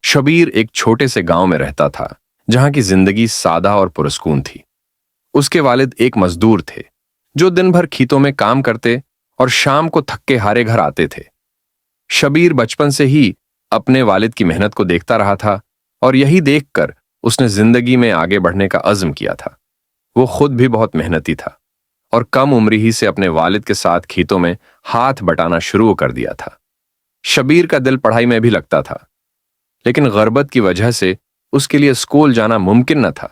शबीर एक छोटे से गांव में रहता था जहां की जिंदगी सादा और पुरस्कून थी। उसके वालिद एक मजदूर थे जो दिन भर खेतों में काम करते और शाम को थक्के हारे घर आते थे। शबीर बचपन से ही अपने वालिद की मेहनत को देखता रहा था और यही देखकर उसने जिंदगी में आगे बढ़ने का अज़्म किया था। वो खुद भी बहुत मेहनती था और कम उम्र ही से अपने वालिद के साथ खेतों में हाथ बटाना शुरू कर दिया था। शबीर का दिल पढ़ाई में भी लगता था, लेकिन गुर्बत की वजह से उसके लिए स्कूल जाना मुमकिन न था।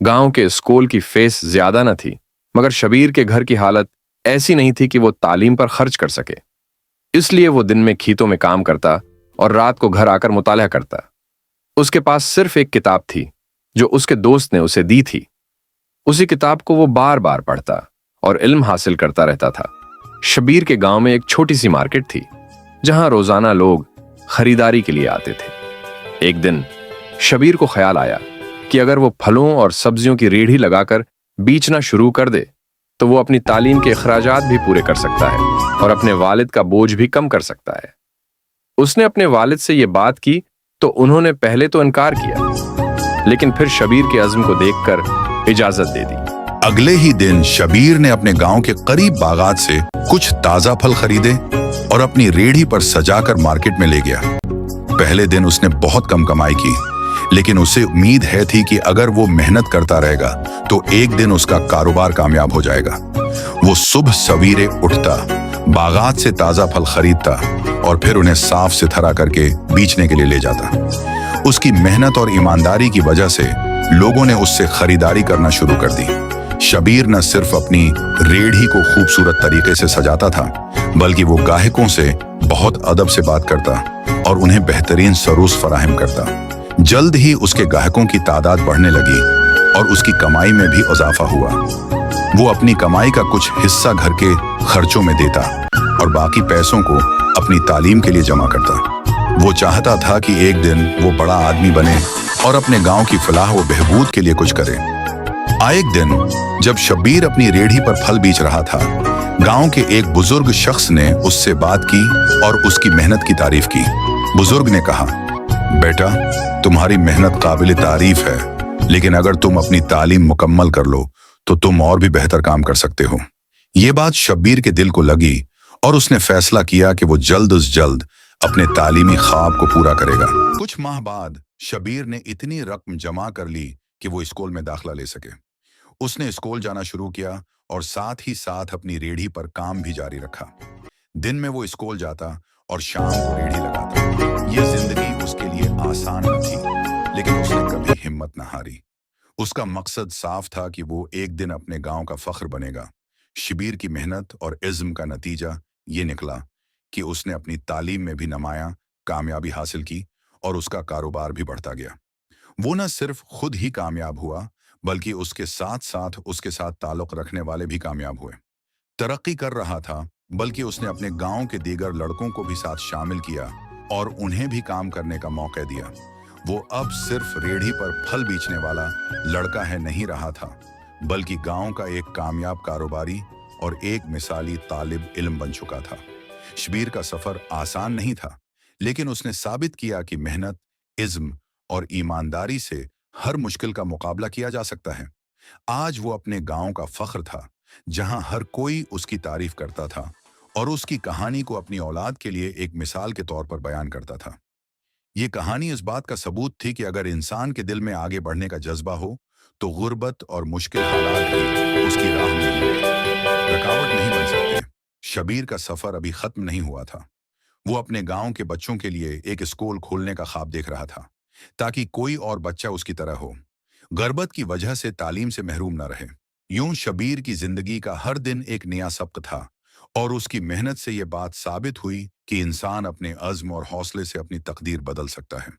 गांव के स्कूल की फीस ज्यादा न थी, मगर शबीर के घर की हालत ऐसी नहीं थी कि वो तालीम पर खर्च कर सके। इसलिए वो दिन में खेतों में काम करता और रात को घर आकर मुताला करता। उसके पास सिर्फ एक किताब थी जो उसके दोस्त ने उसे दी थी। उसी किताब को वो बार बार पढ़ता और इल्म हासिल करता रहता था। शबीर के गांव में एक छोटी सी मार्केट थी जहां रोजाना लोग खरीदारी के लिए आते थे। एक दिन शबीर को ख्याल आया कि अगर वो फलों और सब्जियों की रेहड़ी लगाकर बेचना शुरू कर दे तो वो अपनी तालीम के अखराजात भी पूरे कर सकता है और अपने वालिद का बोझ भी कम कर सकता है। उसने अपने वालिद से ये बात की तो उन्होंने पहले तो इनकार किया, लेकिन फिर शबीर के अज़्म को देखकर इजाजत दे दी। अगले ही दिन शबीर ने अपने गांव के करीब बागात से कुछ ताजा फल खरीदे और अपनी रेहड़ी पर सजाकर मार्केट में ले गया। पहले दिन उसने बहुत कम कमाई की, लेकिन उसे उम्मीद थी कि अगर वो मेहनत करता रहेगा तो एक दिन उसका कारोबार कामयाब हो जाएगा। वो सुबह सवेरे उठता, बागात से ताजा फल खरीदता और फिर उन्हें साफ सुथरा करके बेचने के लिए ले जाता। उसकी मेहनत और ईमानदारी की वजह से लोगों ने उससे खरीदारी करना शुरू कर दी। शबीर न सिर्फ अपनी रेहड़ी को खूबसूरत तरीके से सजाता था, बल्कि वो ग्राहकों से बहुत अदब से बात करता और उन्हें बेहतरीन सरूस फराहम करता। जल्द ही उसके ग्राहकों की तादाद बढ़ने लगी और उसकी कमाई में भी इजाफा हुआ। वो अपनी कमाई का कुछ हिस्सा घर के खर्चों में देता और बाकी पैसों को अपनी तालीम के लिए जमा करता। वो चाहता था कि एक दिन वो बड़ा आदमी बने और अपने गांव की फलाह व बहबूद के लिए कुछ करे। एक दिन जब शबीर अपनी रेहड़ी पर फल बेच रहा था, गांव के एक बुजुर्ग शख्स ने उससे बात की और उसकी मेहनत की तारीफ की। बुजुर्ग ने कहा, बेटा, तुम्हारी मेहनत काबिल तारीफ है, लेकिन अगर तुम अपनी तालीम मुकम्मल कर लो तो तुम और भी बेहतर काम कर सकते हो। ये बात शबीर के दिल को लगी और उसने फैसला किया कि वो जल्द से जल्द अपने तालीमी ख्वाब को पूरा करेगा। कुछ माह बाद शबीर ने इतनी रकम जमा कर ली कि वो स्कूल में दाखिला ले सके। उसने स्कूल जाना शुरू किया और साथ ही साथ अपनी रेहड़ी पर काम भी जारी रखा। दिन में वो स्कूल जाता और शाम को रेहड़ी लगाता। ये जिंदगी उसके लिए आसान न थी, लेकिन उसने कभी हिम्मत न हारी। उसका मकसद साफ था कि वो एक दिन अपने गांव का फख्र बनेगा। शबीर की मेहनत और इज़्म का नतीजा ये निकला कि उसने अपनी तालीम में भी नमाया कामयाबी हासिल की और उसका कारोबार भी बढ़ता गया। वो न सिर्फ खुद ही कामयाब हुआ, बल्कि उसके साथ साथ उसके साथ ताल्लुक रखने वाले भी कामयाब हुए। तरक्की कर रहा था, बल्कि उसने अपने गांव के दीगर लड़कों को भी साथ शामिल किया और उन्हें भी काम करने का मौका दिया। वो अब सिर्फ रेहड़ी पर फल बेचने वाला लड़का नहीं रहा था, बल्कि गांव का एक कामयाब कारोबारी और एक मिसाली तालिब इल्म बन चुका था। शबीर का सफर आसान नहीं था, लेकिन उसने साबित किया कि मेहनत, इज़्म और ईमानदारी से हर मुश्किल का मुकाबला किया जा सकता है। आज वो अपने गांव का फख्र था, जहां हर कोई उसकी तारीफ करता था और उसकी कहानी को अपनी औलाद के लिए एक मिसाल के तौर पर बयान करता था। ये कहानी इस बात का सबूत थी कि अगर इंसान के दिल में आगे बढ़ने का जज्बा हो तो गुर्बत और मुश्किल हालात भी उसकी राह में रुकावट नहीं बन सकते। शबीर का सफर अभी खत्म नहीं हुआ था। वो अपने गांव के बच्चों के लिए एक स्कूल खोलने का ख्वाब देख रहा था, ताकि कोई और बच्चा उसकी तरह हो, गुर्बत की वजह से तालीम से महरूम न रहे। यूं शबीर की जिंदगी का हर दिन एक नया सबक था और उसकी मेहनत से ये बात साबित हुई कि इंसान अपने अज़्म और हौसले से अपनी तकदीर बदल सकता है।